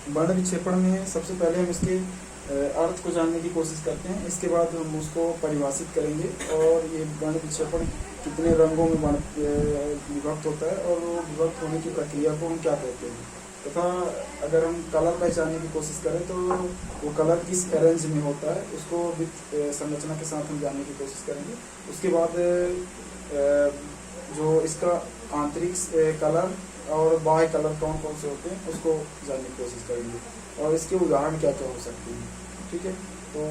वर्ण विक्षेपण में सबसे पहले हम इसके अर्थ को जानने की कोशिश करते हैं, इसके बाद हम उसको परिभाषित करेंगे और ये वर्ण विक्षेपण कितने रंगों में विभक्त होता है और वो विभक्त होने की प्रक्रिया को हम क्या कहते हैं, तथा अगर हम कलर पहचानने की कोशिश करें तो वो कलर किस रेंज में होता है उसको वित्त संरचना के साथ हम जानने की कोशिश करेंगे। उसके बाद जो इसका आंतरिक कलर और बाह्य कलर कौन कौन से होते हैं उसको जानने की कोशिश करेंगे और इसके उदाहरण क्या क्या हो सकते हैं। ठीक है, तो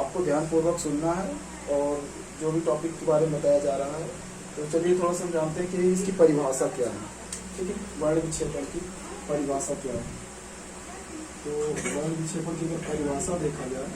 आपको ध्यानपूर्वक सुनना है और जो भी टॉपिक के बारे में बताया जा रहा है, तो चलिए थोड़ा सा जानते हैं कि इसकी परिभाषा क्या है। ठीक है, वर्ण विक्षेपण की परिभाषा क्या है। तो वर्ण विक्षेपण की अगर परिभाषा देखा जाए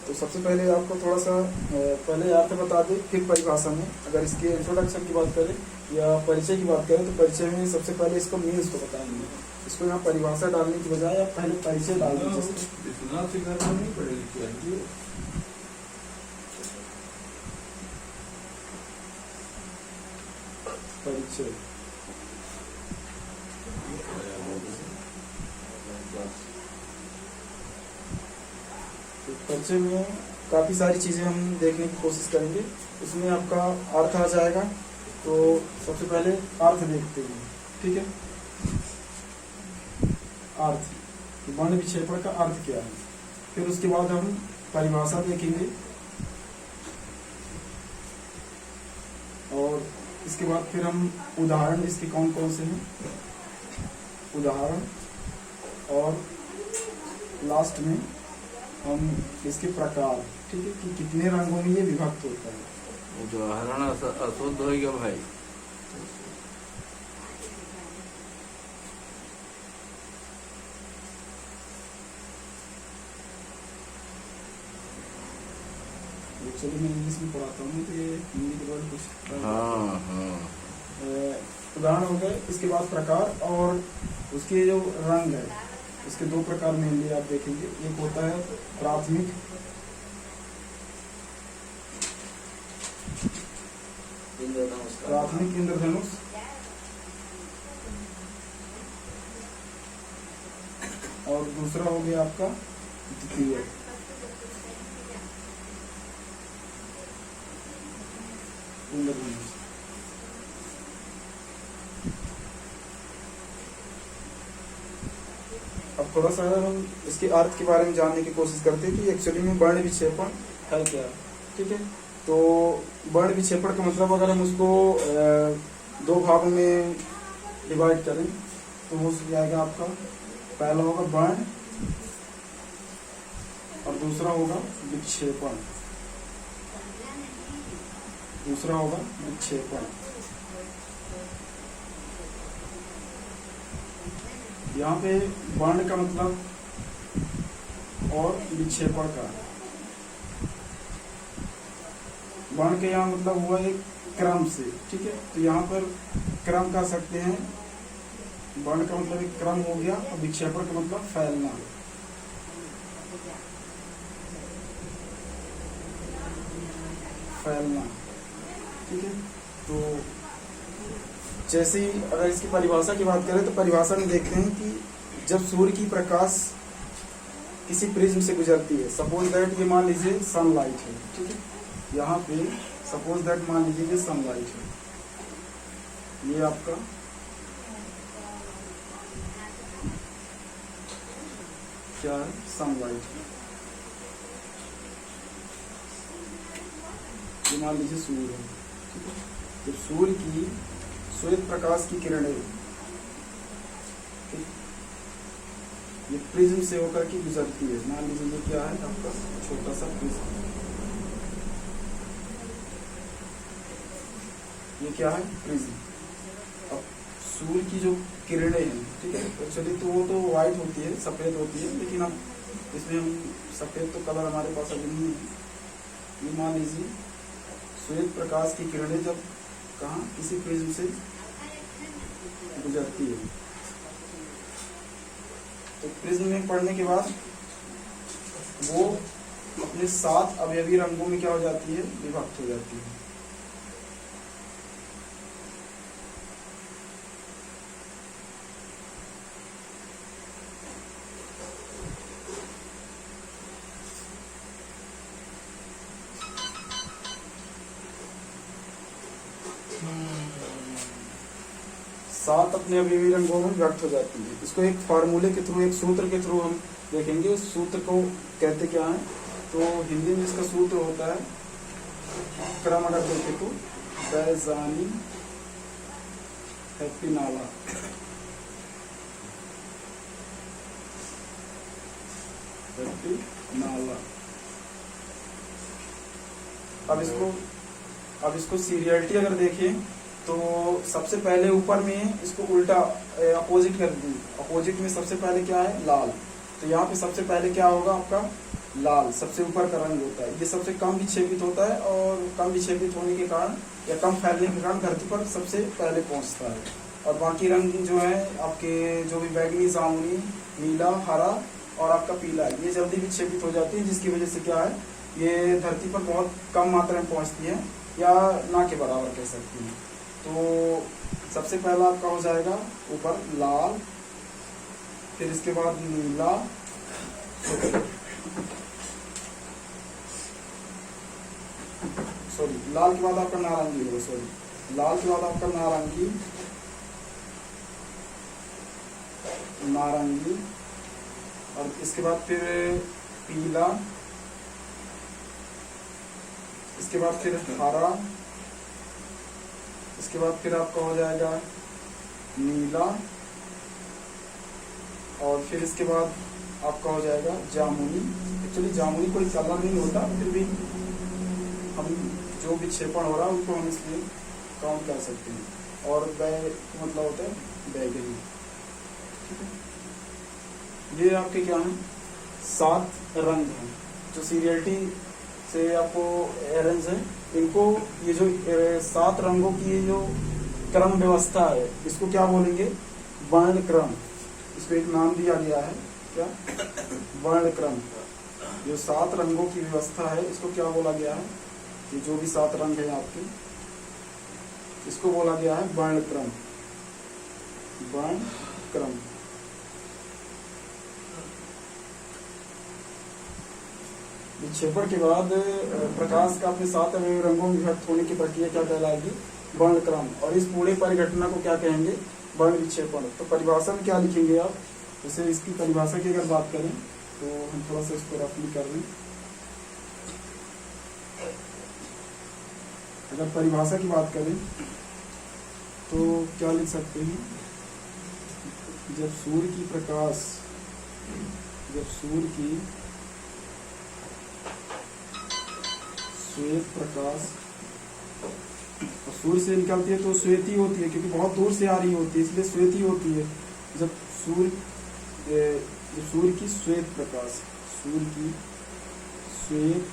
तो सबसे पहले आपको थोड़ा सा पहले अर्थ बता दें, फिर परिभाषा में अगर इसके इंट्रोडक्शन की बात करें या परिचय की बात करें तो परिचय में सबसे पहले इसको मीन्स को बताएंगे। इसको यहाँ परिभाषा डालने की बजाय आप पहले परिचय डाल दीजिए। परिचय परिचय में काफ़ी सारी चीज़ें हम देखने की कोशिश करेंगे, उसमें आपका अर्थ आ जाएगा। तो सबसे पहले अर्थ देखते हैं। ठीक है, अर्थ, वर्ण विक्षेपण का अर्थ क्या है, फिर उसके बाद हम परिभाषा देखेंगे और इसके बाद फिर हम उदाहरण इसके कौन कौन से हैं, उदाहरण, और लास्ट में हम इसके प्रकार, ठीक है, कि कितने रंगों में ये विभक्त होता है। उदाहरण अशुद्ध हो गया भाई। एक्चुअली मैं इंग्लिश में पढ़ाता हूँ तो ये हिंदी के बाद कुछ उदाहरण हो गए। इसके बाद प्रकार और उसके जो रंग है, इसके दो प्रकार मेनली आप देखेंगे। एक होता है प्राथमिक इंद्रधनुष, और दूसरा हो गया आपका द्वितीय इंद्रधनुष। अब थोड़ा सा हम इसके अर्थ के बारे में जानने की कोशिश करते हैं कि एक्चुअली में वर्ण विक्षेपण है क्या। ठीक है, तो वर्ण विक्षेपण का मतलब अगर हम उसको दो भागों में डिवाइड करें तो वो जाएगा आपका, पहला होगा वर्ण और दूसरा होगा विक्षेपण, दूसरा होगा विक्षेपण। यहाँ पे वर्ण का मतलब और विक्षेपण का, वर्ण के यहाँ मतलब हुआ एक क्रम से। ठीक है, तो यहाँ पर क्रम कह सकते हैं, वर्ण का मतलब एक क्रम हो गया और विक्षेपण का मतलब फैलना। फैलना, ठीक है। तो जैसे ही अगर इसकी परिभाषा की बात करें तो परिभाषा में देखते हैं कि जब सूर्य की प्रकाश किसी प्रिज्म से गुजरती है, सपोज दैट ये मान लीजिए सनलाइट है। ठीक है, यहाँ पे सपोज दैट मान लीजिए ये सनलाइट है, ये आपका क्या है, सनलाइट है। ये मान लीजिए सूर्य है। ठीक है, तो सूर्य की श्वेत प्रकाश की किरणें ये प्रिज्म से होकर के गुजरती है। मान लीजिए ये क्या है आपका छोटा सा प्रिज्म, ये क्या है प्रिज्म। अब सूर्य की जो किरणें हैं, ठीक है, एक्चुअली तो वो तो व्हाइट होती है, सफेद होती है, लेकिन अब इसमें हम सफेद तो कलर हमारे पास अभी नहीं है। ये मान लीजिए श्वेत प्रकाश की किरणें जब कहाँ किसी प्रिज्म से गुजरती है तो प्रिज्म में पड़ने के बाद वो अपने 7 अवयवी रंगों में क्या हो जाती है, विभक्त हो जाती है। सात अपने अवयवी रंगों में व्यक्त हो जाती है। इसको एक फार्मूले के थ्रू, एक सूत्र के थ्रू हम देखेंगे। उस सूत्र को कहते क्या है, तो हिंदी में इसका सूत्र होता है, क्रम अगर देखे तो बैजानी हैप्पी नाला। हैप्पी नाला। अब इसको सीरियलिटी अगर देखें तो सबसे पहले ऊपर में इसको उल्टा अपोजिट कर दी। अपोजिट में सबसे पहले क्या है, लाल। तो यहाँ पे सबसे पहले क्या होगा आपका, लाल सबसे ऊपर का रंग होता है। ये सबसे कम विक्षेपित होता है और कम विक्षेपित होने के कारण या कम फैलने के कारण धरती पर सबसे पहले पहुँचता है। और बाकी रंग जो है आपके, जो भी बैंगनी, जामुनी, नीला, हरा और आपका पीला, ये जल्दी विक्षेपित हो जाती है, जिसकी वजह से क्या है, ये धरती पर बहुत कम मात्रा में पहुँचती है या ना के बराबर कह सकती हैं। तो सबसे पहला आपका हो जाएगा ऊपर लाल, फिर इसके बाद नीला, सॉरी लाल के बाद आपका नारंगी होगा, सॉरी लाल के बाद आपका नारंगी, नारंगी, और इसके बाद फिर पीला, इसके बाद फिर हरा, इसके बाद फिर आपका हो जाएगा नीला, और फिर इसके बाद आपका हो जाएगा जामुनी। एक्चुअली जामुनी कोई कलर नहीं होता, फिर भी हम जो विक्षेपण हो रहा है उनको हम इसमें काउंट कर सकते हैं। और मतलब होता है बैगनी। ठीक है, ये आपके क्या हैं, 7 रंग हैं जो सीरियलिटी से आपको अरेंज है। इनको ये जो 7 रंगों की ये जो क्रम व्यवस्था है, इसको क्या बोलेंगे, वर्ण क्रम। इसको एक नाम दिया गया है, क्या, वर्ण क्रम। जो 7 रंगों की व्यवस्था है, इसको क्या बोला गया है, ये जो भी 7 रंग है आपके, इसको बोला गया है वर्ण क्रम। वर्ण क्रम। विक्षेपण के बाद प्रकाश का अपने 7 अवयवी रंगों में विभक्त होने की प्रक्रिया क्या कहलाएगी, वर्ण क्रम। और इस पूरे परिघटना को क्या कहेंगे, वर्ण विक्षेपण। तो परिभाषा में क्या लिखेंगे आप, जैसे इसकी परिभाषा की अगर बात करें तो हम थोड़ा सा इसको रफली कर लें। अगर परिभाषा की बात करें तो क्या लिख सकते हैं, जब सूर्य की प्रकाश, जब सूर्य की श्वेत प्रकाश सूर्य से निकलती है तो श्वेत ही होती है, क्योंकि बहुत दूर से आ रही होती है, इसलिए श्वेत ही होती है। जब सूर्य की श्वेत प्रकाश, सूर्य की श्वेत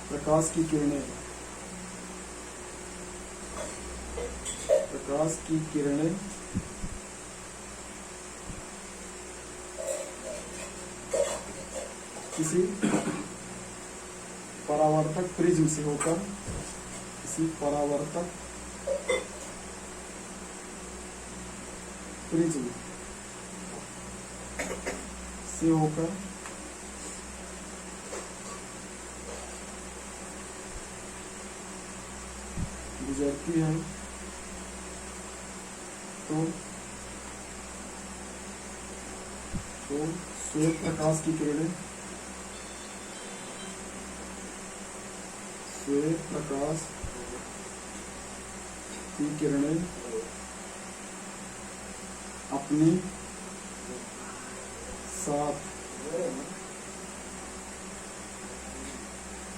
प्रकाश की किरणें, प्रकाश की किरणें किसी परावर्तक प्रिज्म से होकर, किसी परावर्तक प्रिज्म से होकर गुजरती है, तो श्वेत प्रकाश की किरणें, श्वेत प्रकाश की किरणें अपने साथ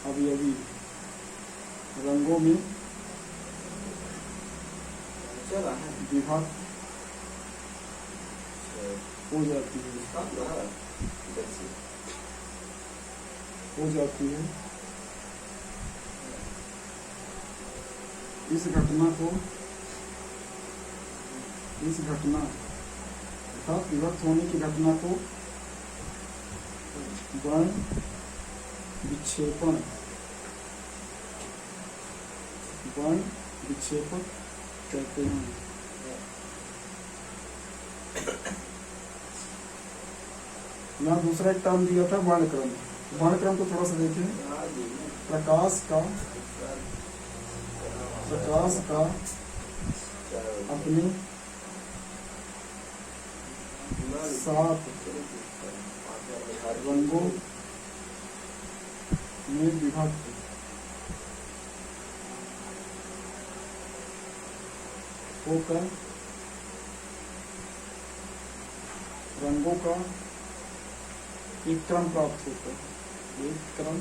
अवयवी रंगों में विभक्त हो जाती है, इस घटना अर्थात विभक्त होने की घटना को वर्ण विक्षेपण, वर्ण विक्षेपक कहते हैं। यहाँ दूसरा एक टर्म दिया था वर्णक्रम। वर्णक्रम को थोड़ा सा देखें। प्रकाश का अपने सात रंगों में विभक्त होकर रंगों का एक क्रम प्राप्त होता है। एक क्रम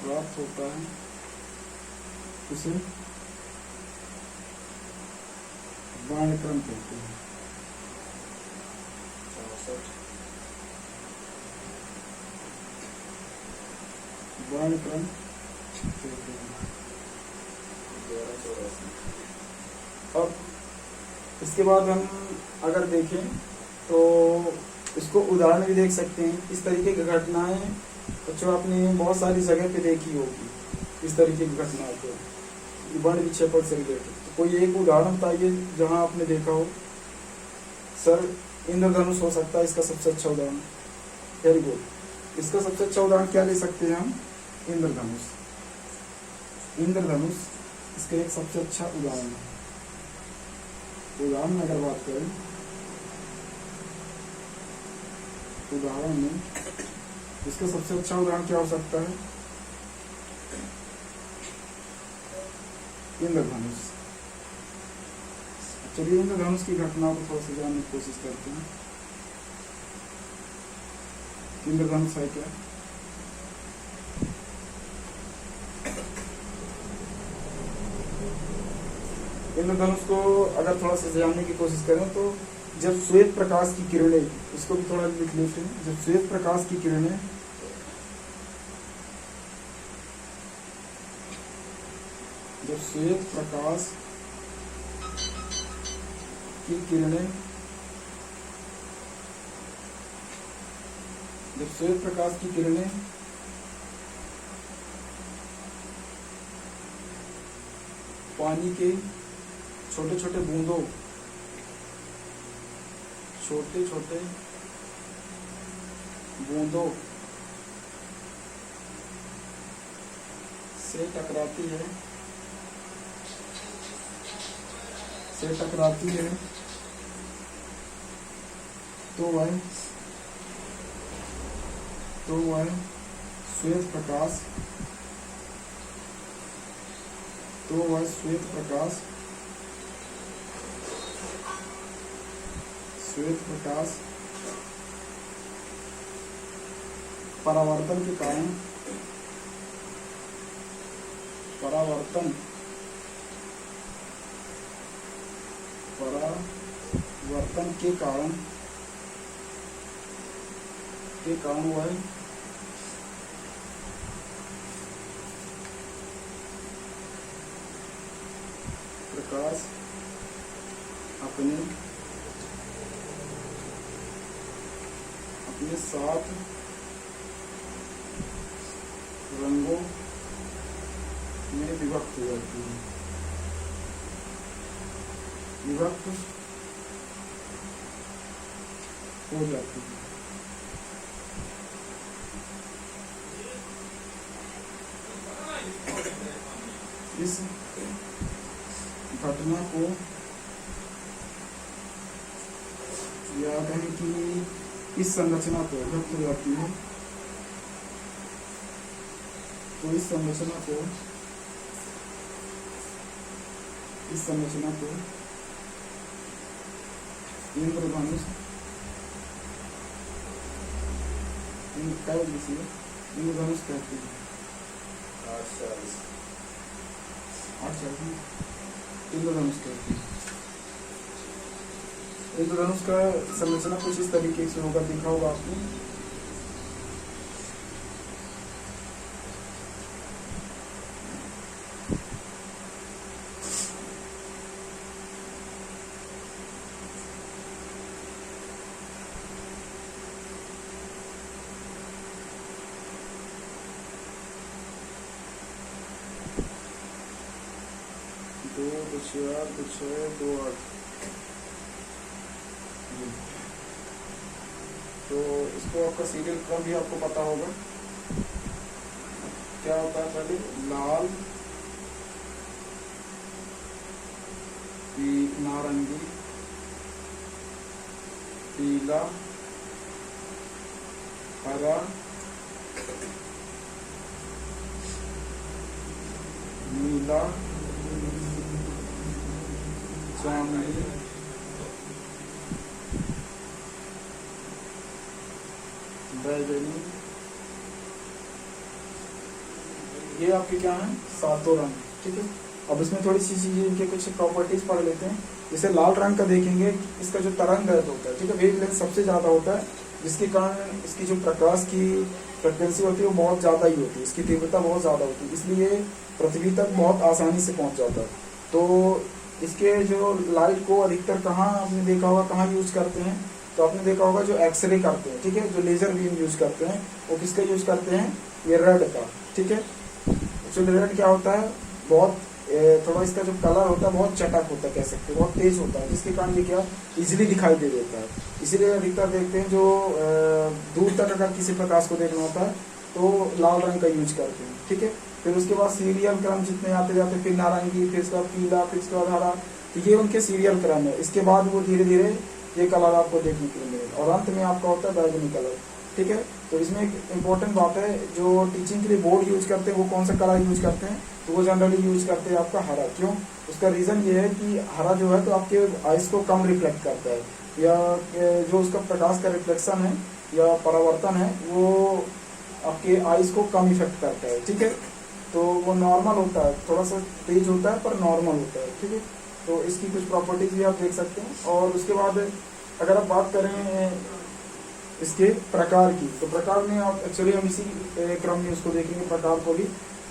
प्राप्त होता है, उसे वर्णक्रम कहते हैं। वर्णक्रम कहते हैं। अब इसके बाद हम अगर देखें तो इसको उदाहरण भी देख सकते हैं। इस तरीके की घटनाएं बच्चों आपने बहुत सारी जगह पे देखी होगी, इस तरीके की घटनाएं को वर्ण विक्षेपण से रिलेटेड। तो कोई एक उदाहरण बताइए जहां आपने देखा हो। सर इंद्रधनुष हो सकता है इसका सबसे अच्छा उदाहरण। Very good. इसका सबसे अच्छा उदाहरण क्या ले सकते हैं हम? इंद्रधनुष। इंद्रधनुष इसका एक सबसे अच्छा उदाहरण है। उदाहरण में अगर बात करें, उदाहरण में इसका सबसे अच्छा उदाहरण क्या हो सकता है? इंद्रधनुष। चलिए इंद्रधनुष की घटना को थोड़ा सा जानने की कोशिश करते हैं। इंद्रधनुष है क्या? इंद्रधनुष को अगर थोड़ा सा जानने की कोशिश करें तो जब श्वेत प्रकाश की किरणें, इसको भी थोड़ा लिख लेते हैं। जब श्वेत प्रकाश की किरणें जब श्वेत प्रकाश की किरणें जब श्वेत प्रकाश की किरणें पानी के छोटे छोटे बूंदों से टकराती है तो वह श्वेत प्रकाश परावर्तन के कारण वह प्रकाश अपने सात रंगों में विभक्त हो जाती है। इस घटना को याद है कि इस संरचना को व्यक्त हो जाती है। तो इस संरचना को इंद्रधनुष इंद्रधनुष कहते हैं। इंद्रधनुष कहते हैं। इंद्रधनुष का संरचना कुछ इस तरीके से होगा, देखा होगा आपने। 2 2 6 8 2 6 2 8 जी। तो इसको आपका सीरियल क्रम भी आपको पता होगा क्या होता है। पहले लाल, नारंगी, पीला, हरा, नीला, जामुनी, बैगनी, ये आपके क्या हैं, सातों रंग। ठीक है, अब इसमें थोड़ी सी चीजें इनके कुछ प्रॉपर्टीज पढ़ लेते हैं। जैसे लाल रंग का देखेंगे, इसका जो तरंग दैर्ध्य होता है, ठीक है, वेवलेंथ सबसे ज्यादा होता है, जिसके कारण इसकी जो प्रकाश की फ्रिक्वेंसी होती है वो बहुत ज्यादा ही होती है, इसकी तीव्रता बहुत ज्यादा होती है, इसलिए पृथ्वी तक बहुत आसानी से पहुंच जाता है। तो इसके जो लाइट को अधिकतर कहाँ आपने देखा होगा, कहाँ यूज करते हैं, तो आपने देखा होगा जो एक्सरे करते हैं, ठीक है, जो लेजर बीम यूज करते हैं, वो किसका यूज करते हैं, ये रेड का। ठीक है, एक्चुअली रेड क्या होता है, बहुत थोड़ा इसका जो कलर होता है बहुत चटक होता है, कह सकते हैं बहुत तेज होता है, जिसके कारण ये क्या इजीली दिखाई दे देता है। इसीलिए अधिकतर देखते हैं जो दूर तक अगर किसी प्रकाश को देखना होता है तो लाल रंग का यूज करते हैं। ठीक है, फिर उसके बाद सीरियल क्रम जितने आते जाते, फिर नारंगी, फिर उसके बाद पीला, फिर उसके बाद हरा, तो ये उनके सीरियल क्रम है। इसके बाद वो धीरे धीरे ये कलर आपको देखने को मिलेगा, और अंत में आपका होता है बैगनी कलर। ठीक है, तो इसमें एक इम्पोर्टेंट बात है, जो टीचिंग के लिए बोर्ड यूज करते हैं वो कौन सा कलर यूज करते हैं, तो वो जनरली यूज करते हैं आपका हरा। क्यों, उसका रीजन ये है कि हरा जो है तो आपके आइस को कम रिफ्लेक्ट करता है, या जो उसका प्रकाश का रिफ्लेक्शन है या परावर्तन है वो आपके आइस को कम इफेक्ट करता है। ठीक है, तो वो नॉर्मल होता है, थोड़ा सा तेज होता है पर नॉर्मल होता है। ठीक है, तो इसकी कुछ प्रॉपर्टीज भी आप देख सकते हैं। और उसके बाद अगर आप बात करें इसके प्रकार की, तो प्रकार में आप एक्चुअली हम इसी क्रम में उसको देखेंगे, प्रकार को भी।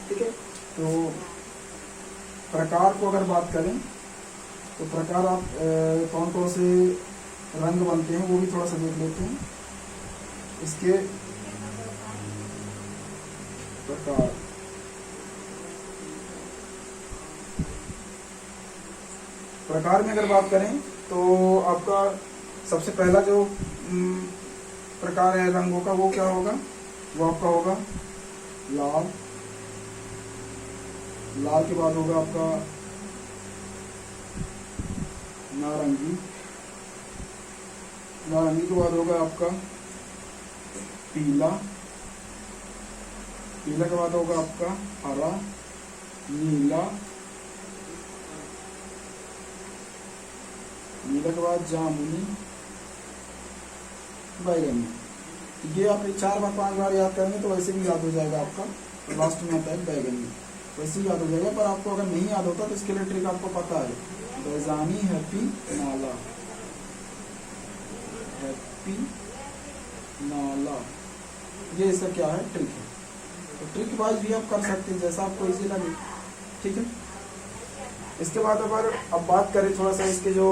ठीक है, तो प्रकार को अगर बात करें तो प्रकार आप कौन कौन से रंग बनते हैं वो भी थोड़ा सा देख लेते हैं। इसके प्रकार, प्रकार में अगर बात करें तो आपका सबसे पहला जो प्रकार है रंगों का वो क्या होगा, वो आपका होगा लाल। लाल के बाद होगा आपका नारंगी। नारंगी के बाद होगा आपका पीला। पीला के बाद होगा आपका हरा, नीला। नीला के बाद जामुनी, बैगनी। ये आप 4 बार 5 बार याद करेंगे तो वैसे भी याद हो जाएगा आपका। तो लास्ट में आता है बैगनी, वैसे ही याद हो जाएगा। पर आपको अगर नहीं याद होता तो इसके लिए ट्रिक आपको पता है, बैजानी, हैप्पी, नाला, हैप्पी, नाला, ये इसका क्या है, ट्रिक है। तो ट्रिक वाइज भी आप कर सकते हैं जैसा आपको इजी लगे। ठीक है, इसके बाद अगर अब बात करें थोड़ा सा इसके जो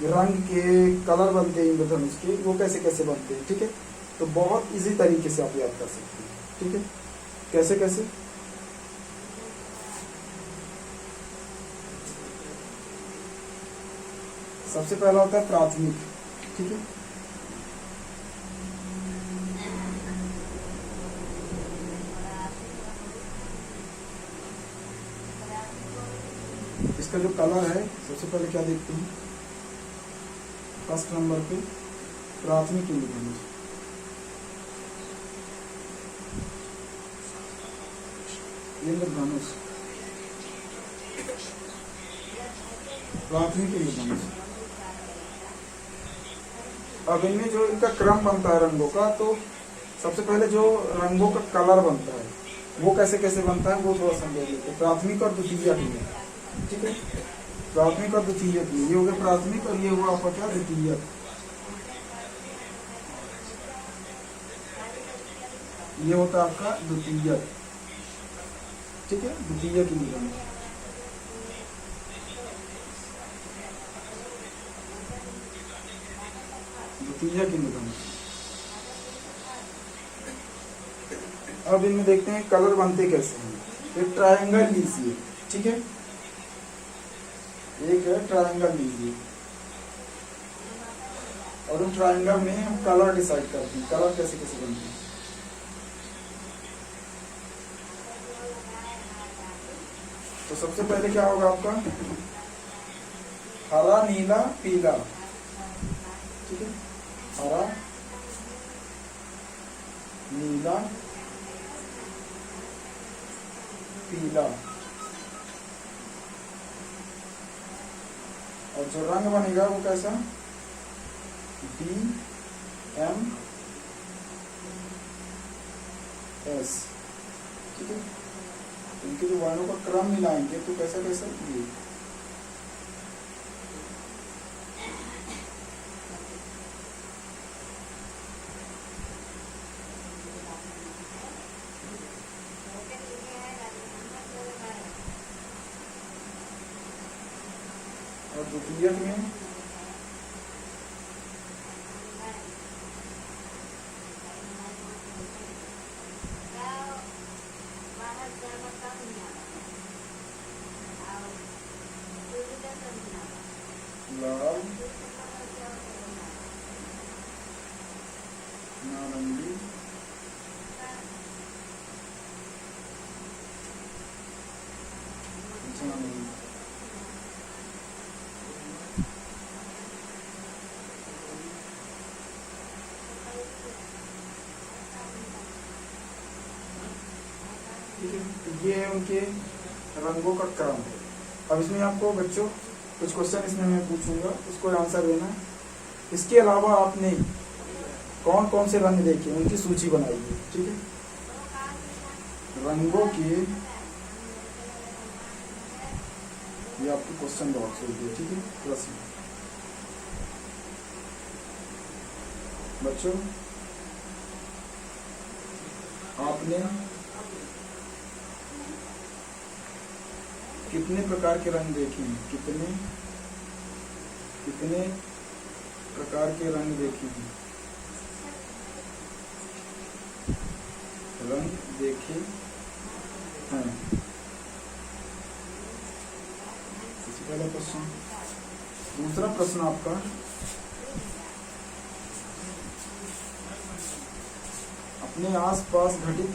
रंग के कलर बनते हैं इंद्रधनुष के, वो कैसे कैसे बनते हैं। ठीक है, तो बहुत इजी तरीके से आप याद कर सकते हैं। ठीक है, कैसे कैसे, सबसे पहला होता है प्राथमिक। ठीक है, इसका जो कलर है सबसे पहले क्या देखते हैं, फर्स्ट नंबर पे प्राथमिक इंद्रधनुष। इंद्रधनुष, प्राथमिक इंद्रधनुष। अब इनमें जो इनका क्रम बनता है रंगों का, तो सबसे पहले जो रंगों का कलर बनता है वो कैसे कैसे बनता है वो थोड़ा समझ लेते हैं। प्राथमिक और द्वितीयक। ठीक है, प्राथमिक और द्वितीयक, ये हो गया प्राथमिक और ये हुआ आपका क्या, द्वितीयक। ये होता है आपका द्वितीयक। ठीक है, द्वितीयक इंद्रधनुष। द्वितीयक इंद्रधनुष। अब इनमें देखते हैं कलर बनते कैसे हैं। एक ट्रायंगल लीजिए। ठीक है, एक है ट्रायंगल लीजिए, और उस ट्रायंगल में हम कलर डिसाइड करते हैं, कलर कैसे कैसे बनते हैं। तो सबसे पहले क्या होगा आपका, हरा नीला पीला, ठीक है, हरा नीला पीला, और जो रंग बनेगा वो कैसा, DMS, ठीक है। इनके जो वर्णों का क्रम मिलाएंगे तो कैसा कैसा ये, और द्वितीयक में लाल नारंगी जामुनी। ठीक है, ये है उनके रंगों का क्रम। अब इसमें आपको बच्चों कुछ क्वेश्चन इसमें मैं पूछूंगा, उसको आंसर देना। इसके अलावा आपने कौन कौन से रंग देखे उनकी सूची बनाइए, ठीक है। रंगों की ये आपकी क्वेश्चन बॉक्स होगी, ठीक है, प्रश्न। बच्चों आपने कितने प्रकार के रंग देखे हैं, कितने प्रकार के रंग देखे हैं, रंग देखे हैं। पहला प्रश्न। दूसरा प्रश्न आपका, अपने आसपास घटित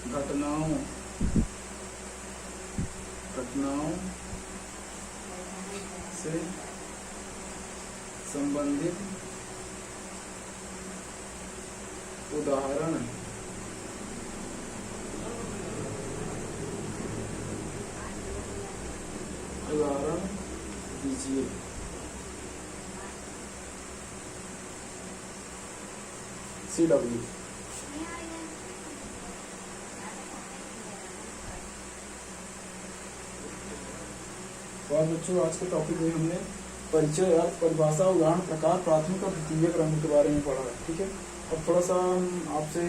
घटनाओं से संबंधित उदाहरण दीजिए। CW। तो आज बच्चों आज के टॉपिक में हमने परिचय, अर्थ, परिभाषा, उदाहरण, प्रकार, प्राथमिक और द्वितीयक रंग के बारे में पढ़ा है, ठीक है। अब थोड़ा सा आपसे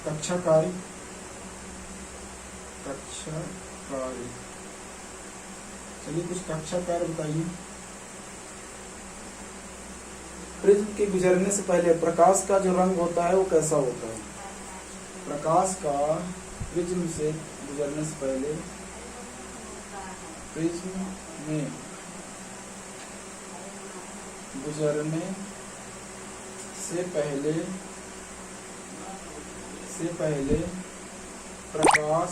कक्षा कार्य, चलिए कुछ कक्षा कार्य बताइए। प्रिज्म के गुजरने से पहले प्रकाश का जो रंग होता है वो कैसा होता है। प्रकाश का प्रिज्म से गुजरने से पहले, प्रिज्म में गुजरने से पहले प्रकाश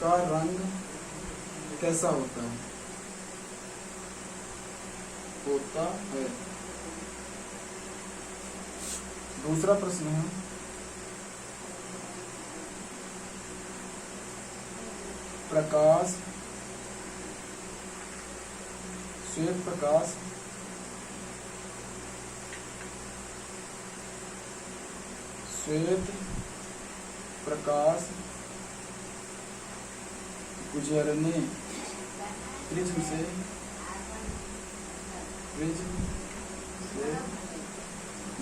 का रंग कैसा होता है। दूसरा प्रश्न है, प्रकाश, श्वेत प्रकाश गुजरने प्रिज्म से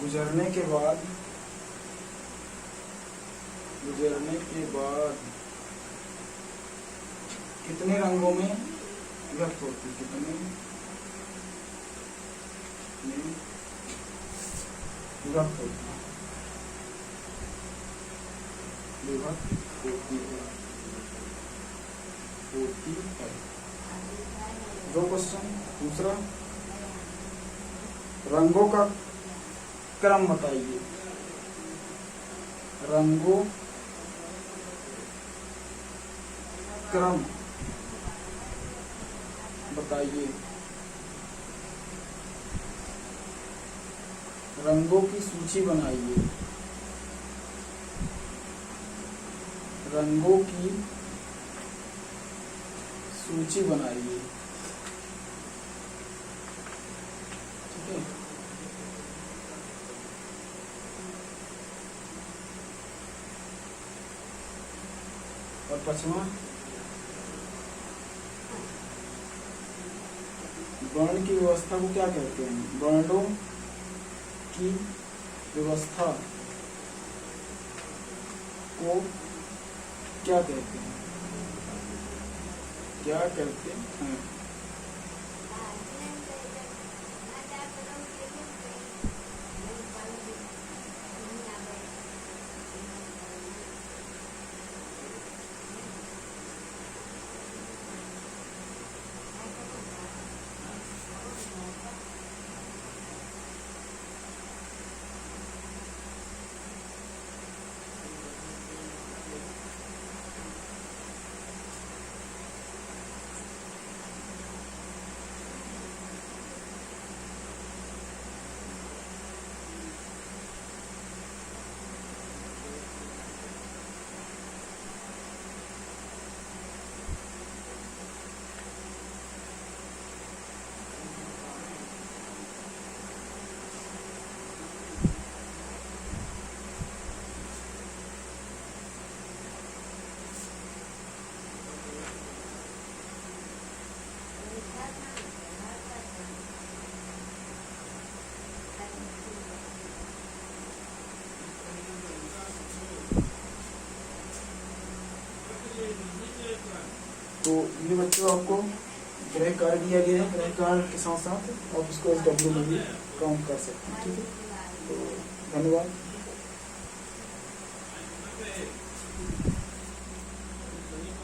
गुजरने के बाद कितने रंगों में व्यक्त होती है, कितने में विभक्त होती है, विभक्त होती है। दो क्वेश्चन। दूसरा, रंगों का क्रम बताइए। रंगों क्रम बताइए। रंगों की सूची बनाइए। रंगों की सूची बनाइए। ठीक है। और पांचवा, वर्ण की व्यवस्था को क्या कहते हैं? वर्णों की व्यवस्था को क्या कहते हैं? क्या कहते हैं? तो ये बच्चों आपको गृह कार्य दिया गया है। गृह कार्य के साथ साथ आप इसको SW में भी काउंट कर सकते हैं। ठीक है, तो धन्यवाद।